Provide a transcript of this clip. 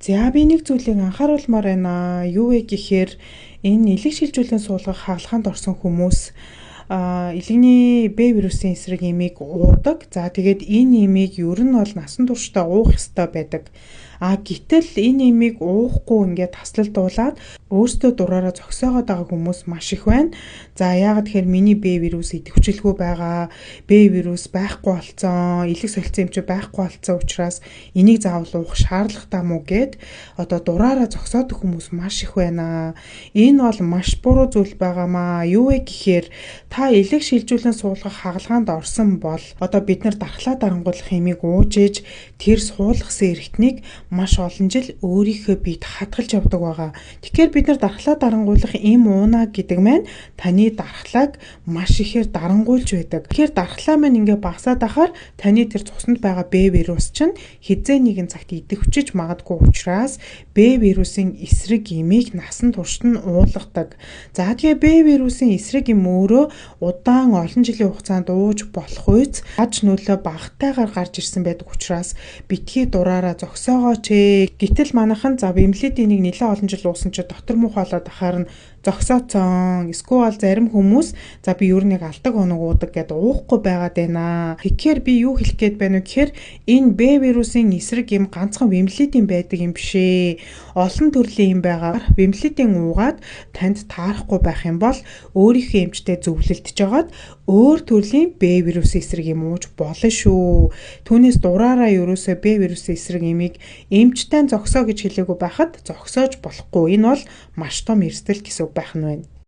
За би нэг зүйлийг анхааруулмаар байна. Юу вэ гэхээр энэ элэг шилжүүлэн суулгах хаалханд орсон хүмүүс элэгний Б вирусын эсрэг эмийг уудаг. За тэгээд энэ эмийг ер нь бол насан туршдаа уух ёстой байдаг. Гэтэл энэ эмийг уухгүй ингээд таслалдуулаад өөрсдөө дураараа зогсоогоод байгаа хүмүүс маш их байна. За яагаад тэгэхээр миний Б вирус идэвхжүүлгүй байгаа, Б вирус байхгүй болцсон, элэг солилцсон эмчээ байхгүй болцсон учраас энийг заавал уух шаардлагатай мүү гэд одоо дураараа зогсоодог хүмүүс маш их байна. Энэ бол маш буруу зүйл байгаамаа. Юу вэ гэхээр та элэг шилжүүлэн суулгах хаалханд орсон бол одоо бид нар дархлаа дарангуулах эмийг ууж ээж тэр суулгасан эргэтнийг маш олон жил өөрийнхөө биед хадгалж явдаг байгаа. Тэгэхээр бид нар дархлаа дарангуулах эм ууна гэдэг маань таны дархлааг маш ихээр дарангуйлж байдаг. Тэгэхээр дархлаа маань ингээ багасаад ахаар таны тэр цуснд байгаа Б вирус чинь хизээ нэгэн цагт идэвхжиж магадгүй учраас Б вирусын эсрэг эмийг насан туршид нь уулгадаг. За тэгээ Б вирусын эсрэг эм өөрөө удаан олон жилийн хугацаанд ууж болох үйс аж нөлөө багтайгаар гарч ирсэн байдаг учраас битгий дураараа зогсоогоо. Гэтэл манайхан за бэмлэдийн нэг нэлээд олон жил уусан чи дотор муухай болоод ахаар нь зогсооцсон. Эсвэл зарим хүмүүс за би юу нэг алдаг оног уудаг гэдээ уухгүй байгаад байна. Тэгэхээр би юу хэлэх гээд байна вэ гэхээр энэ Б вирусын эсрэг эм ганцхан бэмлэдийн байдаг юм бишээ. Олон төрлийн эм байгаа. Бэмлэдийн уугаад танд таарахгүй байх юм бол өөрийнхөө эмчтэй зөвлөлдөж жагаад өөр төрлийн Б вирусын эсрэг эм ууж болно шүү. Түүнээс дураараа ерөөсөө Б вирусын эсрэг эмийг эмчтэй зогсоо гэж хэлээгүй байхад зогсоож болохгүй. Энэ бол маш том эрсдэл гэсэн үг байх нь байна.